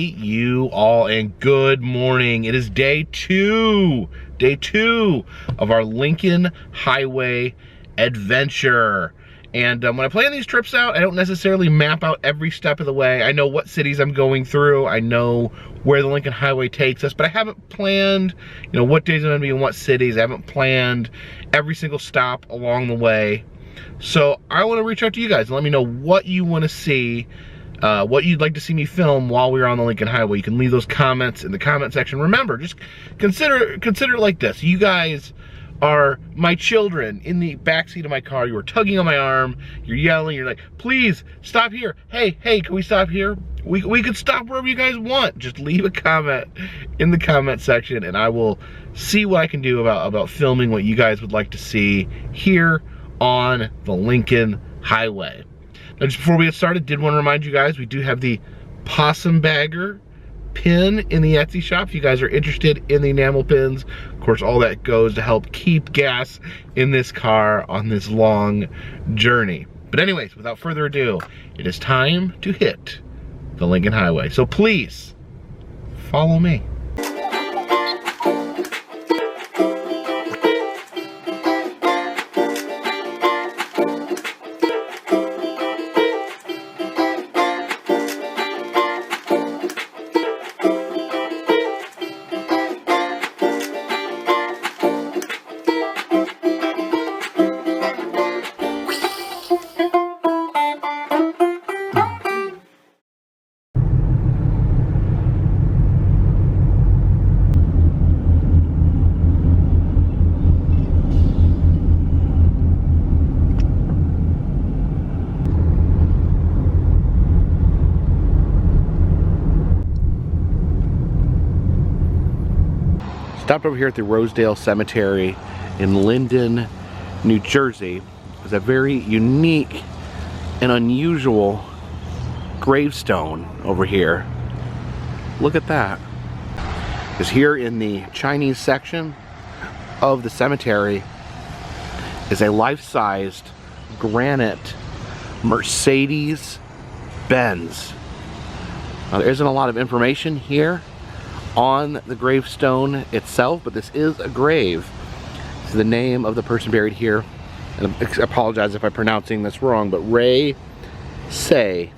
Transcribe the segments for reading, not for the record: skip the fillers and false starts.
you all, and good morning. It is day two of our Lincoln Highway adventure. And when I plan these trips out, I don't necessarily map out every step of the way. I know what cities I'm going through. I know where the Lincoln Highway takes us, but I haven't planned, what days I'm gonna be in what cities. I haven't planned every single stop along the way. So I wanna reach out to you guys and let me know what you wanna see, what you'd like to see me film while we're on the Lincoln Highway. You can leave those comments in the comment section. Remember, just consider it like this. You guys are my children in the backseat of my car. You are tugging on my arm, you're yelling, you're like, please stop here. Hey, can we stop here? We could stop wherever you guys want. Just leave a comment in the comment section and I will see what I can do about filming what you guys would like to see here on the Lincoln Highway. Now, just before we get started, did want to remind you guys, we do have the Possum Bagger pin in the Etsy shop if you guys are interested in the enamel pins. Of course, all that goes to help keep gas in this car on this long journey. But anyways, without further ado, it is time to hit the Lincoln Highway. So please, follow me. Stopped over here at the Rosedale Cemetery in Linden, New Jersey. It's a very unique and unusual gravestone over here. Look at that. Because here in the Chinese section of the cemetery is a life-sized granite Mercedes-Benz. Now, there isn't a lot of information here on the gravestone itself, but this is a grave. This is the name of the person buried here, and I apologize if I'm pronouncing this wrong, but Ray Say.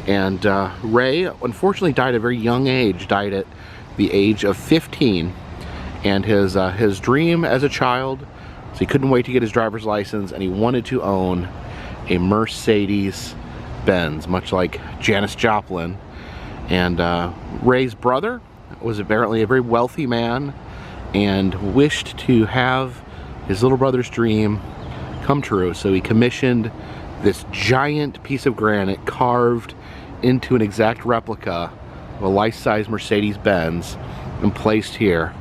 And Ray unfortunately died at a very young age, died at the age of 15, and his dream as a child, so he couldn't wait to get his driver's license, and he wanted to own a Mercedes-Benz, much like Janis Joplin. And Ray's brother was apparently a very wealthy man and wished to have his little brother's dream come true. So he commissioned this giant piece of granite carved into an exact replica of a life-size Mercedes-Benz and placed here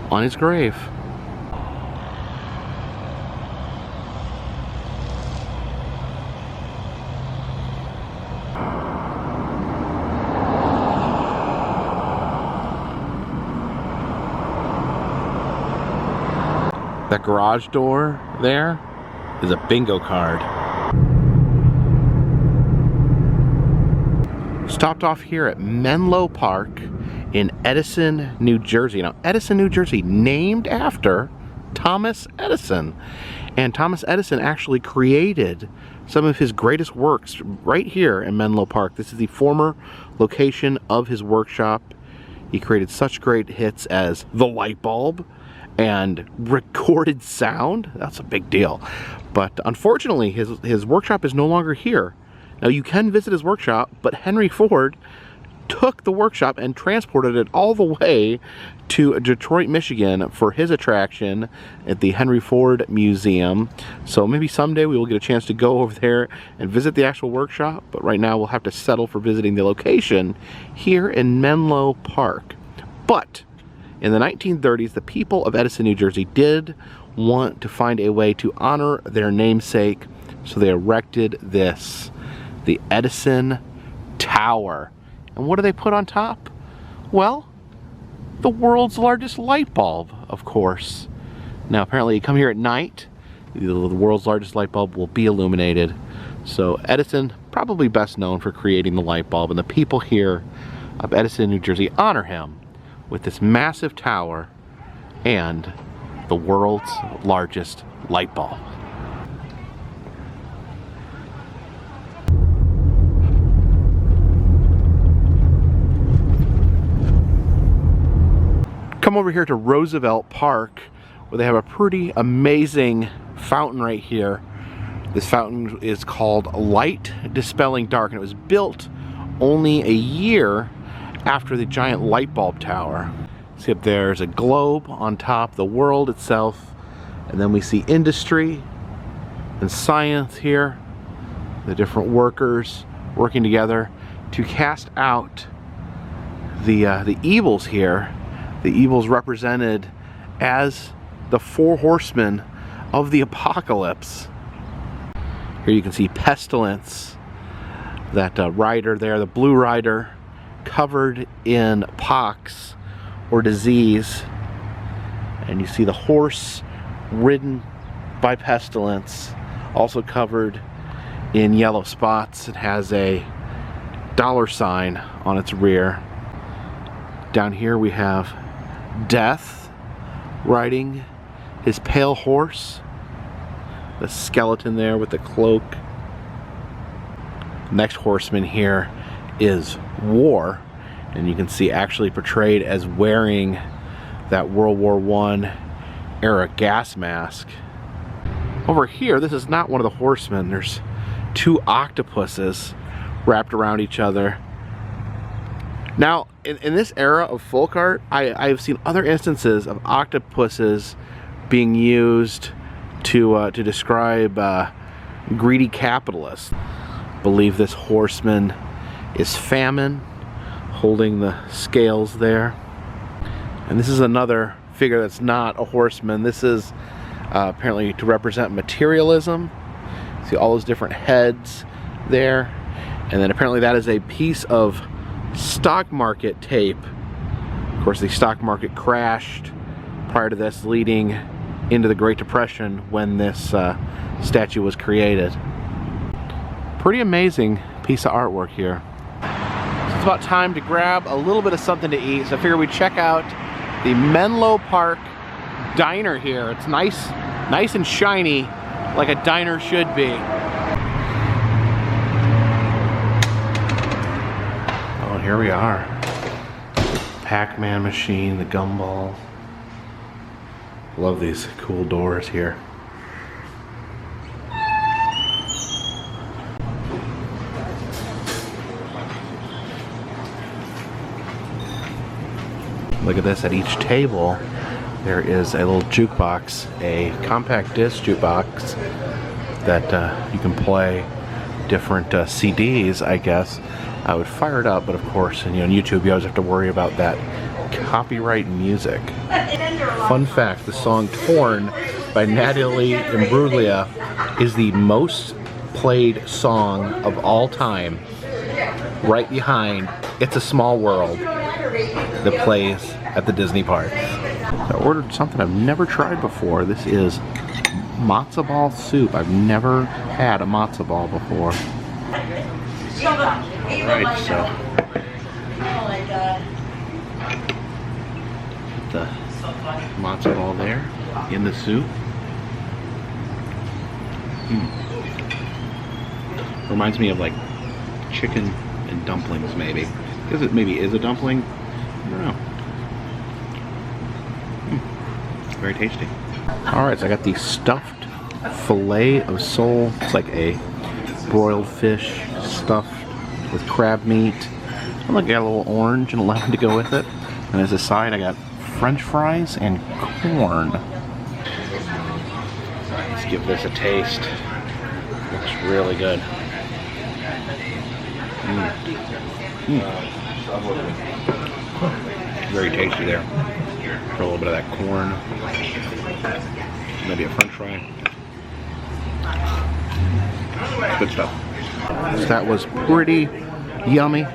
on his grave. That garage door there is a bingo card. Stopped off here at Menlo Park in Edison, New Jersey. Now, Edison, New Jersey, named after Thomas Edison. And Thomas Edison actually created some of his greatest works right here in Menlo Park. This is the former location of his workshop. He created such great hits as the light bulb and recorded sound. That's a big deal. But unfortunately, his workshop is no longer here. Now, you can visit his workshop, but Henry Ford took the workshop and transported it all the way to Detroit, Michigan for his attraction at the Henry Ford Museum. So maybe someday we will get a chance to go over there and visit the actual workshop, but right now we'll have to settle for visiting the location here in Menlo Park. But in the 1930s, the people of Edison, New Jersey did want to find a way to honor their namesake, so they erected this, the Edison Tower. And what do they put on top? Well, the world's largest light bulb, of course. Now, apparently you come here at night, the world's largest light bulb will be illuminated. So Edison probably best known for creating the light bulb, and the people here of Edison, New Jersey honor him with this massive tower and the world's largest light bulb. Come over here to Roosevelt Park, where they have a pretty amazing fountain right here. This fountain is called Light Dispelling Dark, and it was built only a year after the giant light bulb tower. See up there's a globe on top, the world itself, and then we see industry and science here, the different workers working together to cast out the evils here. The evils represented as the 4 horsemen of the apocalypse. Here you can see pestilence, that rider there, the blue rider, covered in pox or disease. And you see the horse ridden by pestilence, also covered in yellow spots. It has a $sign on its rear. Down here we have Death riding his pale horse, the skeleton there with the cloak. Next horseman here is War, and you can see actually portrayed as wearing that World War I era gas mask. Over here, this is not one of the horsemen. There's 2 octopuses wrapped around each other. Now, in this era of folk art, I've seen other instances of octopuses being used to describe greedy capitalists. I believe this horseman is Famine, holding the scales there. And this is another figure that's not a horseman. This is apparently to represent materialism. See all those different heads there. And then apparently that is a piece of stock market tape. Of course, the stock market crashed prior to this, leading into the Great Depression when this statue was created. Pretty amazing piece of artwork here. So it's about time to grab a little bit of something to eat, so I figured we'd check out the Menlo Park Diner here. It's nice and shiny, like a diner should be. Here we are. Pac-Man machine, the gumball. Love these cool doors here. Look at this, at each table there is a little jukebox, a compact disc jukebox that you can play different CDs, I guess. I would fire it up, but of course, on YouTube, you always have to worry about that copyright music. Fun fact, the song Torn by Natalie Imbruglia is the most played song of all time, right behind It's a Small World that plays at the Disney parks. I ordered something I've never tried before. This is matzo ball soup. I've never had a matzo ball before. Alright, so the matzo ball there in the soup. Reminds me of like chicken and dumplings, maybe. Because it maybe is a dumpling. I don't know. Very tasty. Alright, so I got the stuffed filet of sole. It's like a broiled fish stuffed with crab meat. I got a little orange and lemon to go with it. And as a side, I got French fries and corn. Let's give this a taste. Looks really good. Very tasty there. For a little bit of that corn. Maybe a French fry. Good stuff. So that was pretty yummy.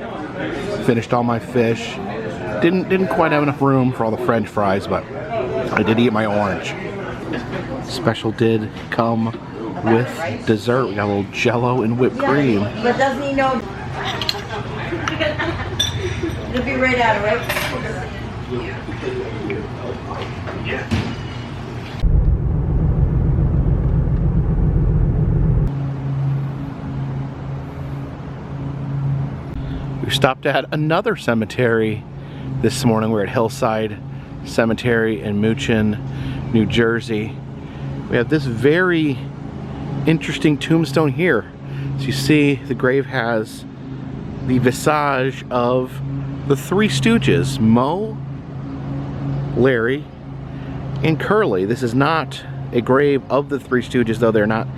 Finished all my fish. Didn't quite have enough room for all the French fries, but I did eat my orange. Special did come with dessert. We got a little Jello and whipped cream. But doesn't he know? It'll be right out, right? We stopped at another cemetery this morning. We're at Hillside Cemetery in Muchin, New Jersey. We have this very interesting tombstone here. As you see, the grave has the visage of the Three Stooges, Moe, Larry, and Curly. This is not a grave of the Three Stooges, though they're not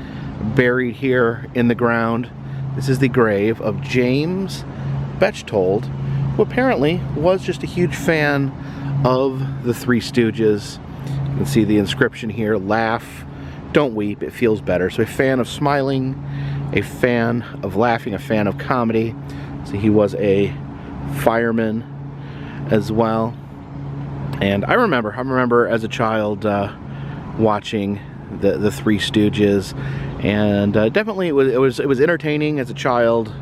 buried here in the ground. This is the grave of James Bechtold, who apparently was just a huge fan of the Three Stooges. You can see the inscription here, laugh, don't weep, it feels better. So a fan of smiling, a fan of laughing, a fan of comedy. So he was a fireman as well. And I remember as a child watching the Three Stooges, and definitely it was entertaining as a child.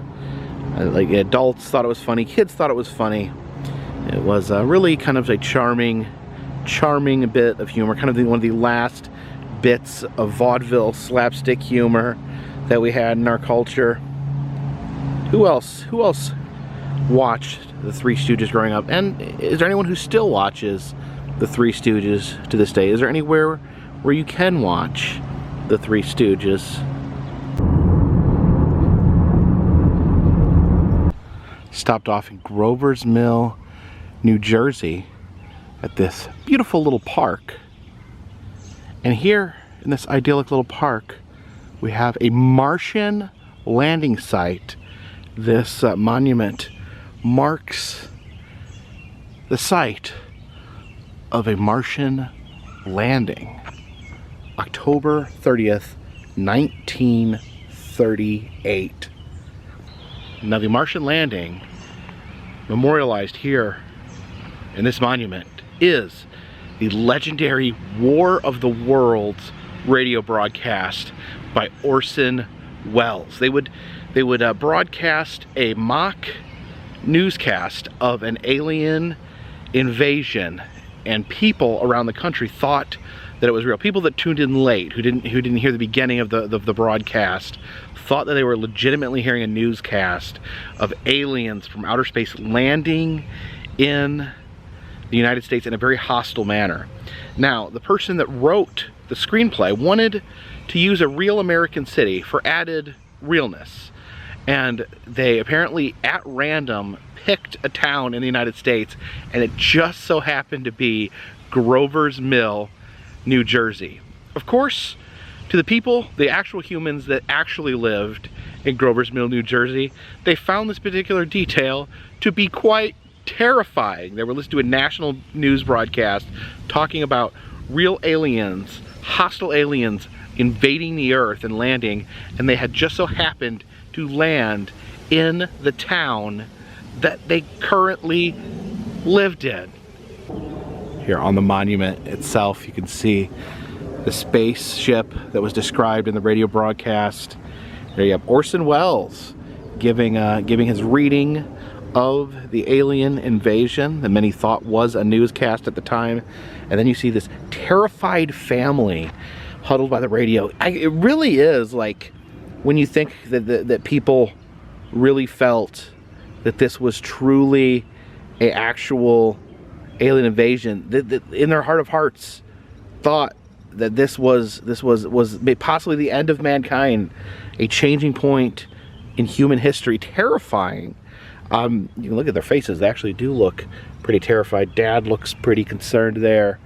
Like adults thought it was funny, kids thought it was funny. It was really kind of a charming bit of humor, kind of one of the last bits of vaudeville slapstick humor that we had in our culture. Who else watched the Three Stooges growing up? And is there anyone who still watches the Three Stooges to this day? Is there anywhere where you can watch the Three Stooges? Stopped off in Grover's Mill, New Jersey at this beautiful little park. And here in this idyllic little park, we have a Martian landing site. This monument marks the site of a Martian landing. October 30th, 1938. Now the Martian landing, memorialized here in this monument, is the legendary War of the Worlds radio broadcast by Orson Welles. They would broadcast a mock newscast of an alien invasion, and people around the country thought that it was real. People that tuned in late, who didn't hear the beginning of the broadcast, thought that they were legitimately hearing a newscast of aliens from outer space landing in the United States in a very hostile manner. Now, the person that wrote the screenplay wanted to use a real American city for added realness. And they apparently, at random, picked a town in the United States, and it just so happened to be Grover's Mill, New Jersey. Of course, to the people, the actual humans that actually lived in Grover's Mill, New Jersey, they found this particular detail to be quite terrifying. They were listening to a national news broadcast talking about real aliens, hostile aliens, invading the earth and landing, and they had just so happened to land in the town that they currently lived in. Here on the monument itself, you can see the spaceship that was described in the radio broadcast. There you have Orson Welles giving his reading of the alien invasion that many thought was a newscast at the time. And then you see this terrified family huddled by the radio. It really is like, when you think that people really felt that this was truly an actual alien invasion, that in their heart of hearts thought that this was possibly the end of mankind, a changing point in human history. Terrifying. You can look at their faces; they actually do look pretty terrified. Dad looks pretty concerned there.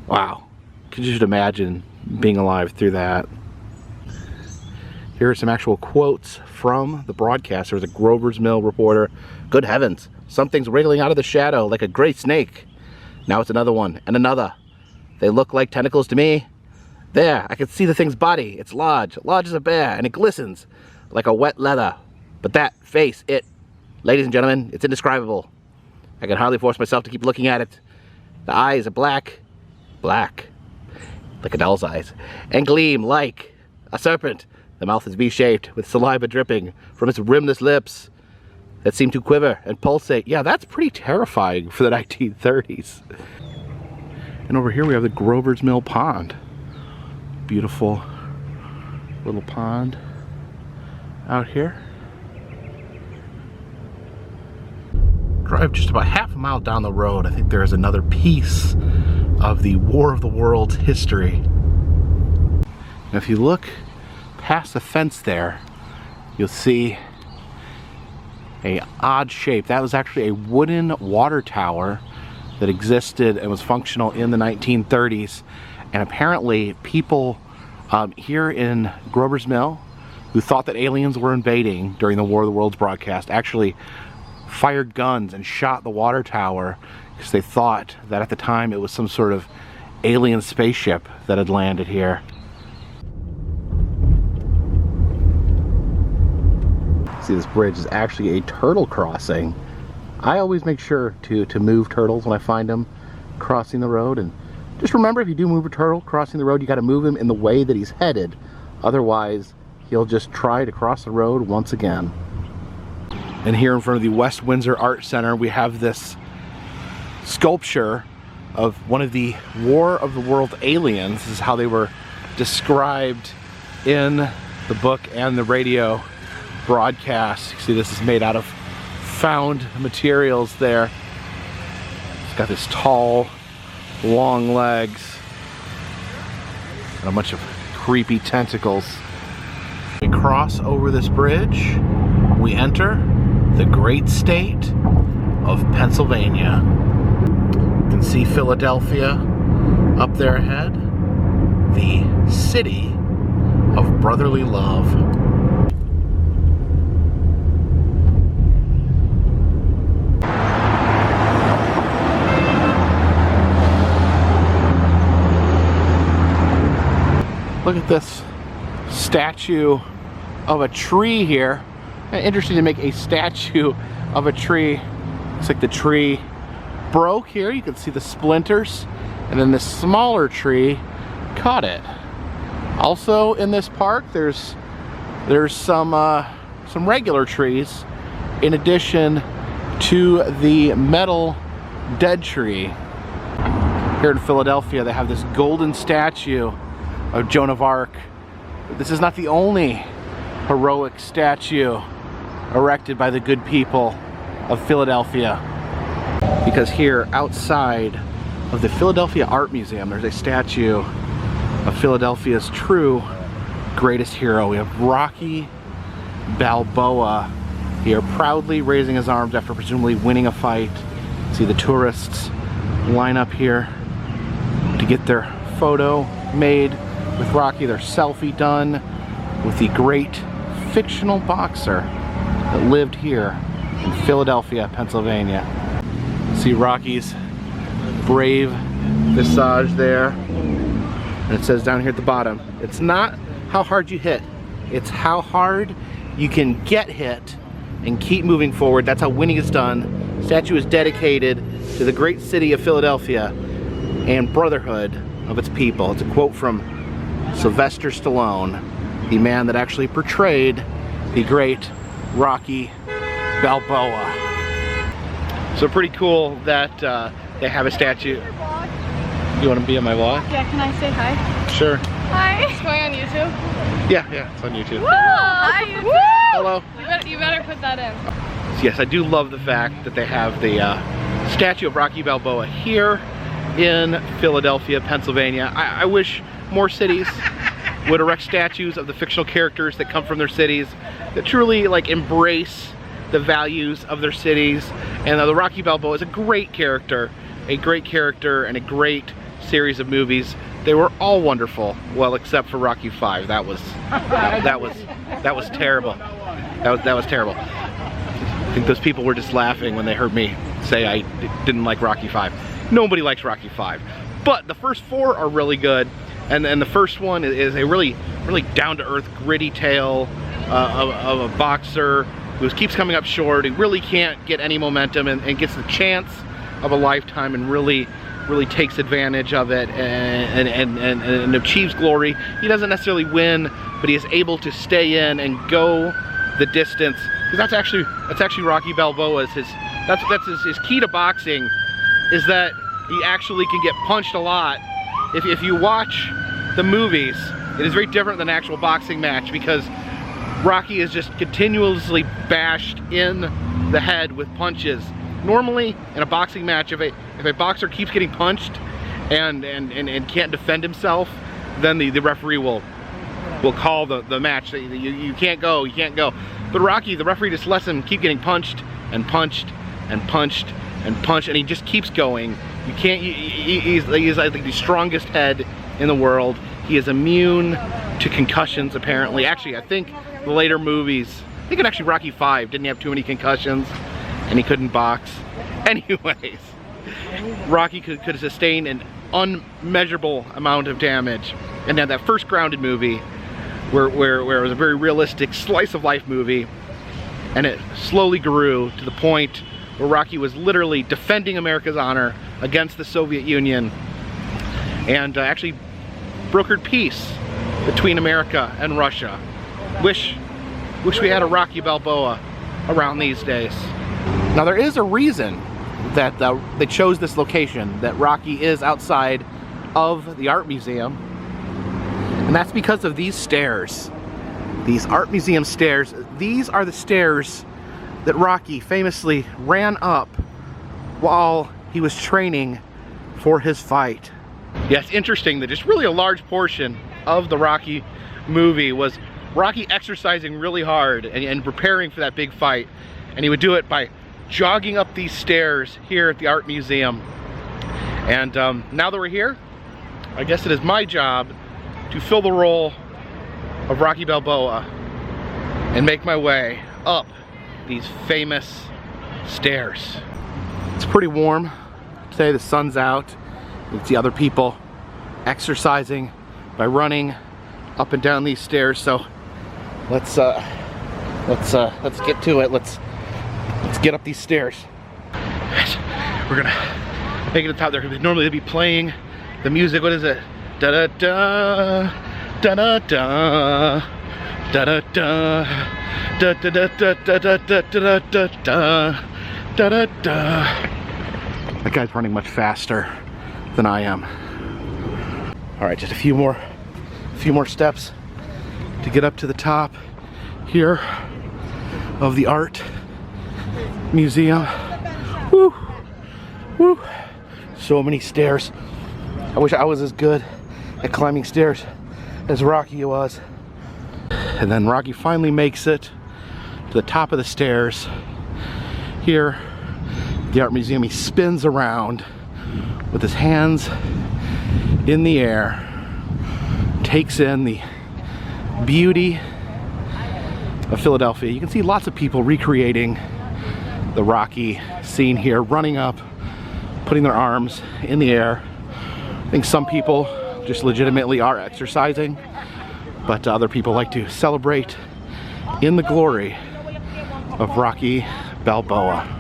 Wow, could you just imagine being alive through that? Here are some actual quotes from the broadcast. There was a Grover's Mill reporter. "Good heavens, something's wriggling out of the shadow like a gray snake. Now it's another one, and another. They look like tentacles to me. There, I can see the thing's body. It's large as a bear, and it glistens like a wet leather. But that face, ladies and gentlemen, it's indescribable. I can hardly force myself to keep looking at it. The eyes are black, like a doll's eyes, and gleam like A serpent. The mouth is V-shaped, with saliva dripping from its rimless lips that seem to quiver and pulsate. Yeah, that's pretty terrifying for the 1930s. And over here we have the Grover's Mill Pond. Beautiful little pond out here. Drive just about half a mile down the road. I think there is another piece of the War of the Worlds history. And if you look past the fence there, you'll see a odd shape. That was actually a wooden water tower that existed and was functional in the 1930s. And apparently people here in Grover's Mill who thought that aliens were invading during the War of the Worlds broadcast actually fired guns and shot the water tower because they thought that at the time it was some sort of alien spaceship that had landed here. See, this bridge is actually a turtle crossing. I always make sure to move turtles when I find them crossing the road, and just remember, if you do move a turtle crossing the road, you got to move him in the way that he's headed. Otherwise, he'll just try to cross the road once again. And here in front of the West Windsor Art Center, we have this sculpture of one of the War of the World aliens. This is how they were described in the book and the radio broadcast. You see, this is made out of found materials there. It's got this tall, long legs and a bunch of creepy tentacles. We cross over this bridge, we enter the great state of Pennsylvania. You can see Philadelphia up there ahead, the city of brotherly love. Look at this statue of a tree here. Interesting to make a statue of a tree. Looks like the tree broke here. You can see the splinters, and then this smaller tree caught it. Also in this park, there's some regular trees in addition to the metal dead tree. Here in Philadelphia, they have this golden statue of Joan of Arc. This is not the only heroic statue erected by the good people of Philadelphia, because here outside of the Philadelphia Art Museum there's a statue of Philadelphia's true greatest hero. We have Rocky Balboa here, proudly raising his arms after presumably winning a fight. See the tourists line up here to get their photo made with Rocky, their selfie done with the great fictional boxer that lived here in Philadelphia, Pennsylvania. See Rocky's brave visage there. And it says down here at the bottom, it's not how hard you hit, it's how hard you can get hit and keep moving forward. That's how winning is done. The statue is dedicated to the great city of Philadelphia and brotherhood of its people. It's a quote from Sylvester Stallone, the man that actually portrayed the great Rocky Balboa. So pretty cool that they have a statue. You want to be on my vlog? Yeah, can I say hi? Sure. Hi. It's going on YouTube? Yeah, it's on YouTube. Woo! Hi, YouTube! Hello. You better put that in. Yes, I do love the fact that they have the statue of Rocky Balboa here in Philadelphia, Pennsylvania. I wish more cities would erect statues of the fictional characters that come from their cities, that truly like embrace the values of their cities. And the Rocky Balboa is a great character and a great series of movies. They were all wonderful, well, except for Rocky 5. That was terrible. That was terrible. I think those people were just laughing when they heard me say I didn't like Rocky 5. Nobody likes Rocky 5, but the first 4 are really good. And the first one is a really down-to-earth, gritty tale of a boxer who keeps coming up short. He really can't get any momentum and gets the chance of a lifetime and really really takes advantage of it and achieves glory. He doesn't necessarily win, but he is able to stay in and go the distance. Because that's actually Rocky Balboa's that's his key to boxing, is that he actually can get punched a lot. If you watch the movies, it is very different than an actual boxing match, because Rocky is just continuously bashed in the head with punches. Normally, in a boxing match, if a boxer keeps getting punched and can't defend himself, then the referee will call the match. You can't go, you can't go. But Rocky, the referee just lets him keep getting punched and punched and punched and punched, and he just keeps going. You can't. He's I think the strongest head in the world. He is immune to concussions, apparently. Actually, I think the later movies, I think in actually Rocky V, didn't have too many concussions, and he couldn't box. Anyways, Rocky could sustain an unmeasurable amount of damage. And then that first Grounded movie, where it was a very realistic slice of life movie, and it slowly grew to the point where Rocky was literally defending America's honor against the Soviet Union, and actually brokered peace between America and Russia. Wish we had a Rocky Balboa around these days. Now there is a reason that they chose this location, that Rocky is outside of the art museum, and that's because of these stairs. These art museum stairs. These are the stairs that Rocky famously ran up while he was training for his fight. Yeah, it's interesting that just really a large portion of the Rocky movie was Rocky exercising really hard and preparing for that big fight. And he would do it by jogging up these stairs here at the art museum. And now that we're here, I guess it is my job to fill the role of Rocky Balboa and make my way up these famous stairs. It's pretty warm today. The sun's out. You can see other people exercising by running up and down these stairs. So let's get to it. Let's get up these stairs. We're gonna make it to the top. There normally they'd be playing the music. What is it? Da da da da da da da da da da da da da da da da da da da da. That guy's running much faster than I am. All right, just a few more steps to get up to the top here of the art museum. Woo, woo! So many stairs. I wish I was as good at climbing stairs as Rocky was. And then Rocky finally makes it to the top of the stairs here at the art museum. He spins around with his hands in the air, takes in the beauty of Philadelphia. You can see lots of people recreating the Rocky scene here, running up, putting their arms in the air. I think some people just legitimately are exercising, but other people like to celebrate in the glory of Rocky Balboa.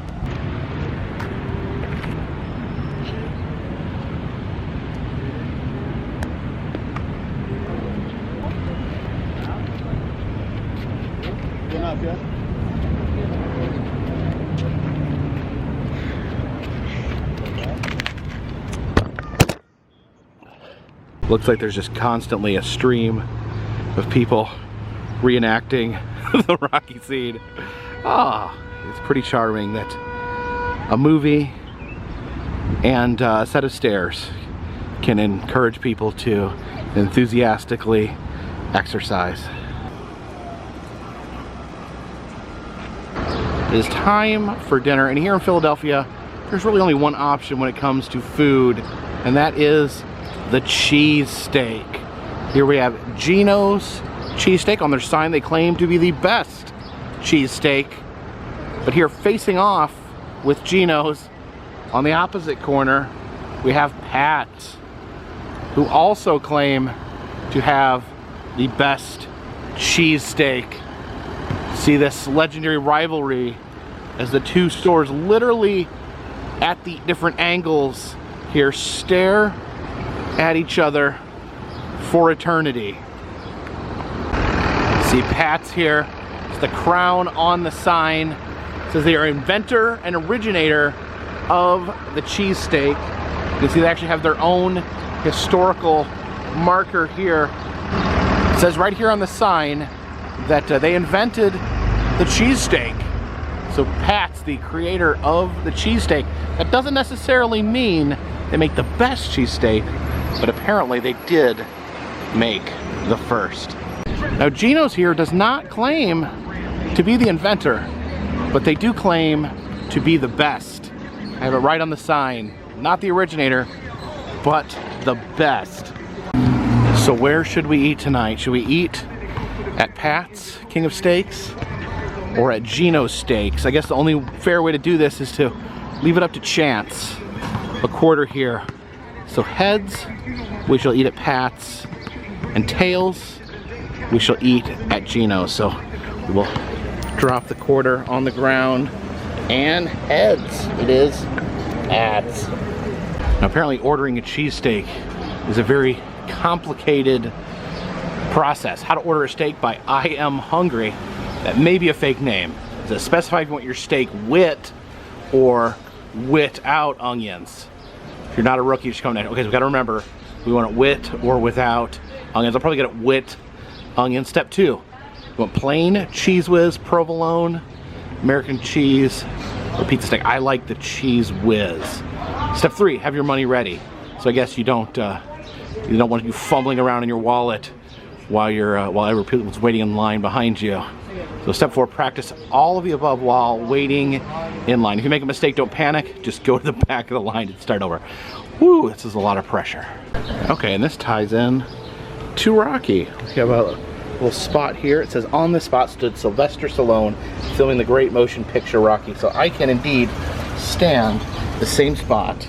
Looks like there's just constantly a stream of people reenacting the Rocky scene. Ah, it's pretty charming that a movie and a set of stairs can encourage people to enthusiastically exercise. It is time for dinner, and here in Philadelphia, there's really only one option when it comes to food, and that is the cheesesteak. Here we have Geno's Cheesesteak. On their sign they claim to be the best cheesesteak, but here facing off with Geno's on the opposite corner we have Pat's, who also claim to have the best cheesesteak. See this legendary rivalry as the two stores literally at the different angles here stare at each other for eternity. See Pat's here. It's the crown on the sign. It says they are inventor and originator of the cheesesteak. You can see they actually have their own historical marker here. It says right here on the sign that they invented the cheesesteak. So Pat's the creator of the cheesesteak. That doesn't necessarily mean they make the best cheesesteak, but apparently they did make the first. Now Geno's here does not claim to be the inventor, but they do claim to be the best. I have it right on the sign. Not the originator, but the best. So where should we eat tonight? Should we eat at Pat's, King of Steaks, or at Geno's Steaks? I guess the only fair way to do this is to leave it up to chance. A quarter here. So heads, we shall eat at Pat's, and tails, we shall eat at Geno's. So we will drop the quarter on the ground, and heads, it is Pat's. Now apparently ordering a cheesesteak is a very complicated process. How to order a steak by I Am Hungry. That may be a fake name. Does it specify if you want your steak with or without onions? If you're not a rookie, just come down. Okay, so we gotta remember, we want it with or without onions. I'll probably get it with onions. Step 2, you want plain Cheese Whiz, provolone, American cheese, or pizza steak. I like the Cheese Whiz. Step 3, have your money ready. So I guess you don't want you fumbling around in your wallet while everyone's waiting in line behind you. So step 4, practice all of the above while waiting in line. If you make a mistake, don't panic. Just go to the back of the line and start over. Woo, this is a lot of pressure. Okay, and this ties in to Rocky. We have a little spot here. It says, on this spot stood Sylvester Stallone filming the great motion picture Rocky. So I can indeed stand the same spot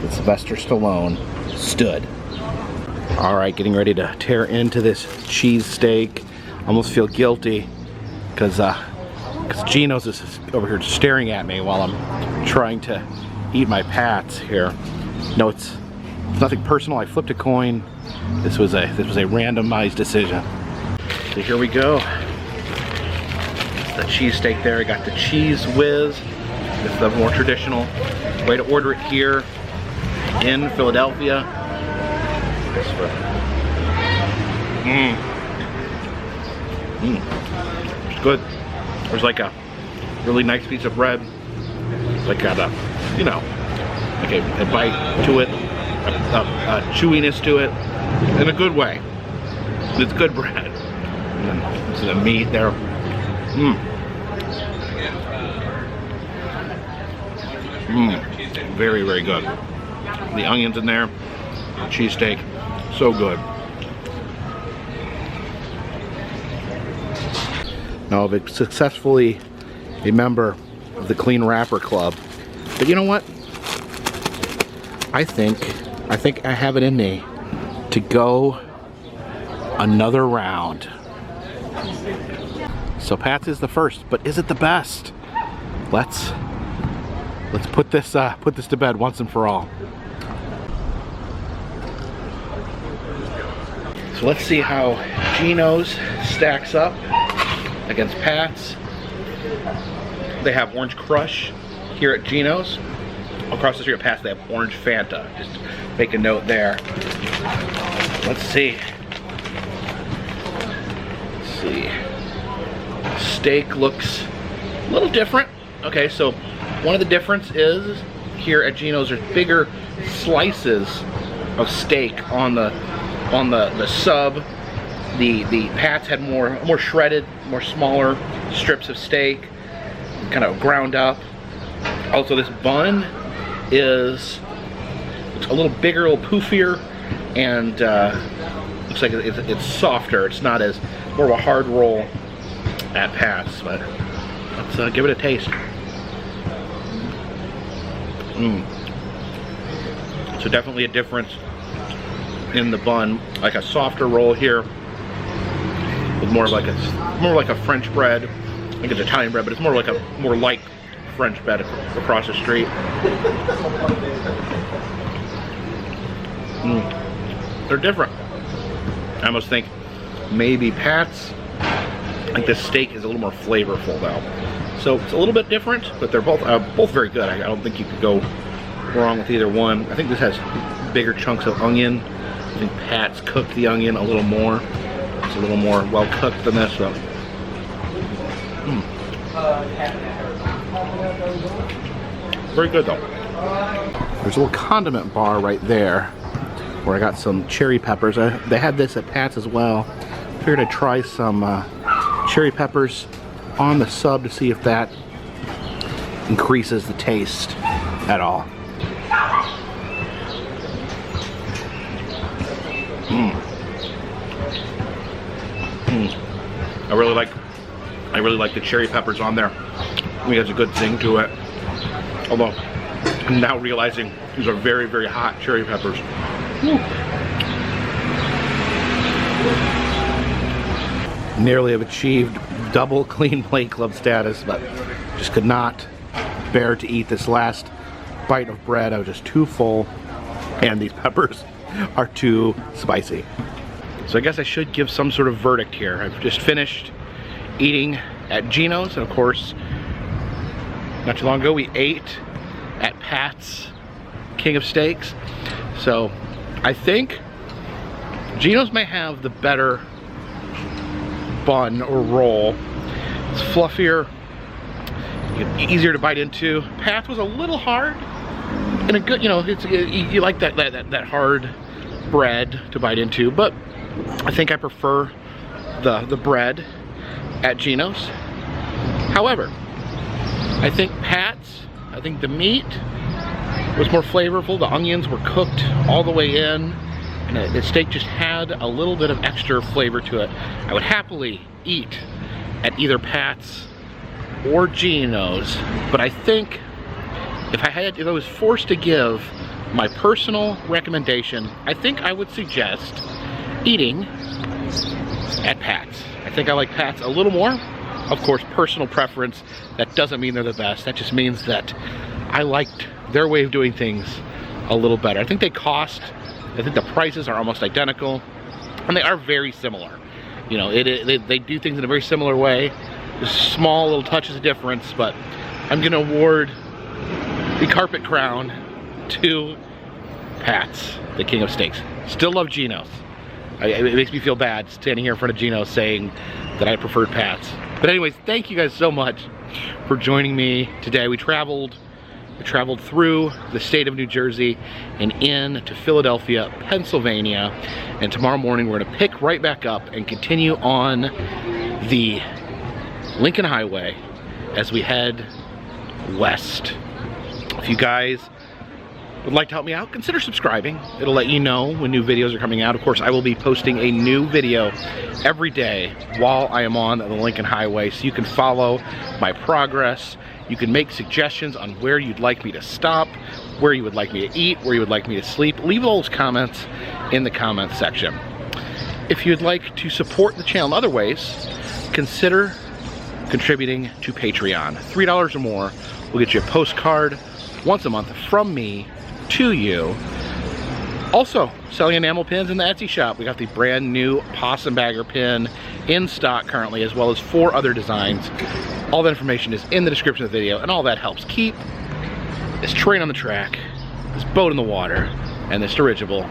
that Sylvester Stallone stood. All right, getting ready to tear into this cheesesteak. Almost feel guilty because Geno's is over here staring at me while I'm trying to eat my Pat's here. No, it's nothing personal. I flipped a coin. This was a randomized decision. So here we go. It's the cheesesteak there. I got the Cheese Whiz. This is the more traditional way to order it here in Philadelphia. It's good. There's like a really nice piece of bread. It's like got a, you know, like a bite to it, a chewiness to it, in a good way. It's good bread. And then this is the meat there. Very, very good. The onions in there, cheesesteak, so good. Now I've been successfully a member of the Clean Wrapper Club, but you know what? I think I have it in me to go another round. So Pat's is the first, but is it the best? Let's put this to bed once and for all. So let's see how Geno's stacks up against Pat's. They have Orange Crush here at Geno's. Across the street at Pat's, they have Orange Fanta. Just make a note there. Let's see. Steak looks a little different. Okay, so one of the difference is here at Geno's there's bigger slices of steak on the sub. The Pat's had more shredded, more smaller strips of steak, kind of ground up. Also, this bun is a little bigger, a little poofier, and looks like it's softer. It's not as more of a hard roll at Pat's, but let's give it a taste. So definitely a difference in the bun, like a softer roll here, with more like a French bread. I think it's Italian bread, but it's more like French bread across the street. They're different. I almost think maybe Pat's, like this steak is a little more flavorful though. So it's a little bit different, but they're both very good. I don't think you could go wrong with either one. I think this has bigger chunks of onion. I think Pat's cooked the onion a little more. It's a little more well cooked than this. So. Very good though. There's a little condiment bar right there where I got some cherry peppers. They had this at Pat's as well. Figured I'd try some cherry peppers on the sub to see if that increases the taste at all. I really like the cherry peppers on there. I think there's a good zing to it. Although I'm now realizing these are very, very hot cherry peppers. Woo. Nearly have achieved double clean plate club status, but just could not bear to eat this last bite of bread. I was just too full, and these peppers are too spicy. So I guess I should give some sort of verdict here. I've just finished eating at Gino's, and of course, not too long ago we ate at Pat's King of Steaks. So I think Gino's may have the better bun or roll. It's fluffier, easier to bite into. Pat's was a little hard, and a good, you know, you like that hard bread to bite into, but I think I prefer the bread at Gino's. However, I think Pat's, I think the meat was more flavorful. The onions were cooked all the way in, and the steak just had a little bit of extra flavor to it. I would happily eat at either Pat's or Gino's, but I think if I was forced to give my personal recommendation, I think I would suggest eating at Pat's. I think I like Pat's a little more. Of course, personal preference. That doesn't mean they're the best. That just means that I liked their way of doing things a little better. I think they cost, I think the prices are almost identical, and they are very similar. You know, they do things in a very similar way. There's small little touches of difference, but I'm gonna award the carpet crown to Pat's, the King of Steaks. Still love Gino's. It makes me feel bad standing here in front of Gino's saying that I preferred Pat's. But anyways, thank you guys so much for joining me today. We traveled through the state of New Jersey and in to Philadelphia, Pennsylvania. And tomorrow morning we're gonna pick right back up and continue on the Lincoln Highway as we head west. If you guys would like to help me out, consider subscribing. It'll let you know when new videos are coming out. Of course, I will be posting a new video every day while I am on the Lincoln Highway, so you can follow my progress. You can make suggestions on where you'd like me to stop, where you would like me to eat, where you would like me to sleep. Leave all those comments in the comments section. If you'd like to support the channel in other ways, consider contributing to Patreon. $3 or more will get you a postcard once a month from me to you. Also, selling enamel pins in the Etsy shop. We got the brand new Possum Bagger pin in stock currently, as well as 4 other designs. All that information is in the description of the video, and all that helps keep this train on the track, this boat in the water, and this dirigible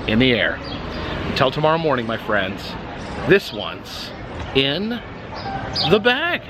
in the air. Until tomorrow morning, my friends, this one's in the bag.